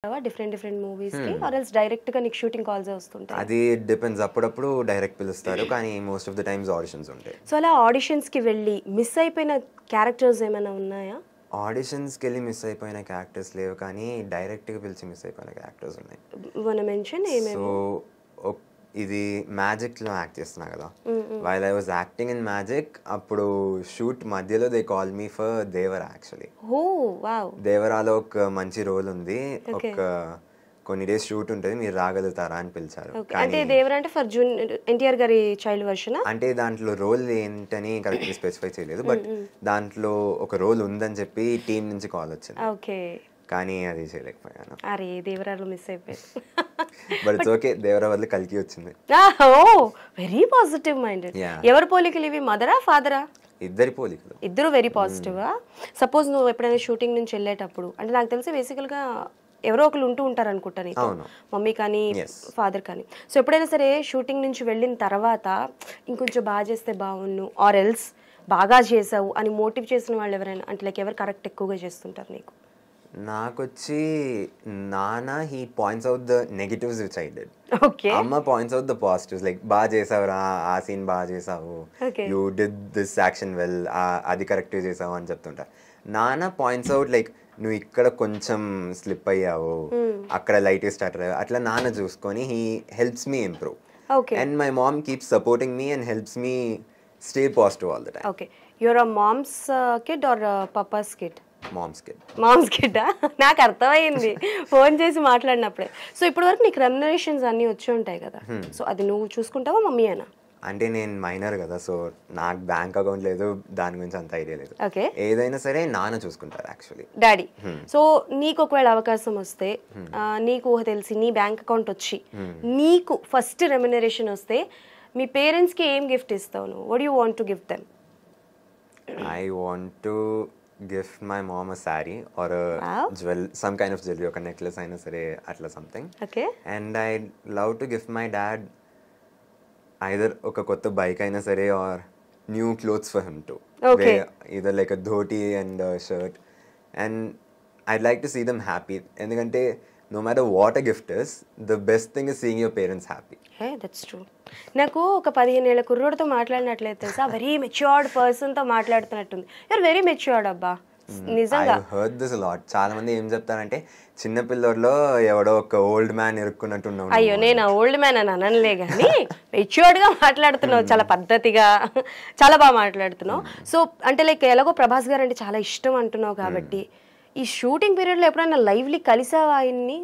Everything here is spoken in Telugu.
డిఫరెంట్ డిఫరెంట్ మూవీస్కి ఆర్ ఎల్స్ డైరెక్ట్గా నీకు షూటింగ్ కాల్స్ వస్తుంటాయి? అది డిపెండ్స్. అప్పుడప్పుడు డైరెక్ట్ పిలుస్తారు, కానీ most of the times auditions ఉంటాయి. సో అలా ఆడిషన్స్కి వెళ్ళి మిస్ అయిపోయిన క్యారెక్టర్స్ ఏమైనా ఉన్నాయా? ఆడిషన్స్కి వెళ్ళి మిస్ అయిపోయిన క్యారెక్టర్స్ లేవు, కానీ డైరెక్ట్గా పిలిచి మిస్ అయిపోయిన క్యారెక్టర్స్ ఉన్నాయి. మన మెన్షన్ సో ఇది మ్యాజిక్లో యాక్ట్ చేస్తున్నా కదా, while I was acting in magic, అప్పుడు షూట్ మధ్యలో they call me for Devara. Actually దేవరాలో ఒక మంచి రోల్ ఉంది, ఒక కొన్ని డేస్ షూట్ ఉంటుంది, మీరు రాగలుగుతారా అని పిలిచారు. అంటే దేవరా అంటే ఫర్ ఎన్టీఆర్ గారి చైల్డ్ వర్షన్? అంటే దాంట్లో రోల్ ఏంటని కరెక్ట్గా స్పెసిఫై చేయలేదు, బట్ దాంట్లో ఒక రోల్ ఉందని చెప్పి టీం నుంచి కాల్ వచ్చింది. ఓకే, కానీ అది చేయలేకపోయాను. అరే దేవరాలో మిస్ అయిపోయాను. బట్ ఇట్స్ ఓకే, దేవరా వల్ల కలికి వచ్చింది. Very positive minded. ఎవరి పోలికలు ఇవి, మదరా ఫాదరా? ఇద్దరి పోలికలు. ఇద్దరు వెరీ పాజిటివ్. సపోజ్ నువ్వు ఎప్పుడైనా షూటింగ్ నుంచి వెళ్ళేటప్పుడు, అంటే నాకు తెలిసి బేసికల్గా ఎవరో ఒకరు ఉంటూ ఉంటారు అనుకుంటా నీకు, మమ్మీ కానీ ఫాదర్ కానీ. సో ఎప్పుడైనా సరే షూటింగ్ నుంచి వెళ్ళిన తర్వాత ఇంకొంచెం బాగా చేస్తే బాగున్ను ఆర్ ఎల్స్ బాగా చేసావు అని మోటివ్ చేసిన వాళ్ళు ఎవరైనా, అంటే లైక్ ఎవరు కరెక్ట్ ఎక్కువగా చేస్తుంటారు నీకు? నాకు వచ్చి నాన్న he points out the negatives which I did. అమ్మ points out the positives, like బాగా చేసావురా, ఆ సీన్ బాగా చేసావు, you did this action well, అది కరెక్ట్గా చేసావు అని చెప్తుంటారు. నాన్న పాయింట్స్ అవుట్ లైక్ నువ్వు ఇక్కడ కొంచెం స్లిప్ అయ్యావు, అక్కడ లైట్ స్టార్ట్ అయ్యావు, అట్లా నాన్న చూసుకొని he helps me improve. And my mom keeps supporting me and helps me stay positive all the time. Okay, your uh mom's kid are papa's kid? Mom's kid. మామ్స్ కిడ్డా? నాకు అర్థమైంది ఫోన్ చేసి మాట్లాడినప్పుడే. సో ఇప్పటి వరకు నీకు రెమ్యునరేషన్స్ అన్నీ వచ్చి ఉంటాయి కదా, సో అది నువ్వు చూసుకుంటావా మమ్మీ అయినా? అంటే నేను మైనర్ కదా, సో నాకు బ్యాంక్ అకౌంట్ లేదు, దాని గురించి అంత ఐడియా లేదు. ఓకే, ఏదైనా సరే నాన్న చూసుకుంటారు యాక్చువల్లీ, డాడీ. సో నీకు ఒకవేళ అవకాశం వస్తే, నీకు ఊహ తెలిసి నీ బ్యాంక్ అకౌంట్ వచ్చి నీకు ఫస్ట్ రెమ్యునరేషన్ వస్తే మీ పేరెంట్స్కి ఏం గిఫ్ట్ ఇస్తావు నువ్వు? What you want to give them? I want to gift my mom a sari or some kind of jewelry, ఒక నెక్లెస్ అయినా సరే అట్లా something. Okay, and I love to gift my dad either ఒక కొత్త బైక్ అయినా సరే or new clothes for him to wear, either like a dhoti and a shirt, and I'd like to see them happy. ఎందుకంటే no matter what a gift is, the best thing is seeing your parents happy. Hey, that's true. నాకు ఒక 15 ఏళ్ల కుర్రోడితో మాట్లాడినట్లయితే తెలుసా, వెరీ మెచ్యూర్డ్ పర్సన్తో మాట్లాడుతున్నట్టుంది. యూఆర్ వెరీ మెచ్యూర్డ్ అబ్బా, నిజంగా. I heard this a lot. చాలా మంది ఏం చెప్తారంటే చిన్న పిల్లోడ్లో ఎవడో ఒక ఓల్డ్ మ్యాన్ ఇరుక్కున్నట్టున్నావు. అయ్యో, నేను ఓల్డ్ మ్యాన్ అని అనలే కానీ మెచ్యూర్డ్గా మాట్లాడుతున్నావు, చాలా పద్ధతిగా, చాలా బాగా మాట్లాడుతున్నావు. సో అంటే లైక్ ఎలాగో ప్రభాస్ గారు అంటే చాలా ఇష్టం అంటున్నావు కాబట్టి, ఈ షూటింగ్ పీరియడ్లో ఎప్పుడైనా లైవ్లీ కలిసావా ఆయన్ని?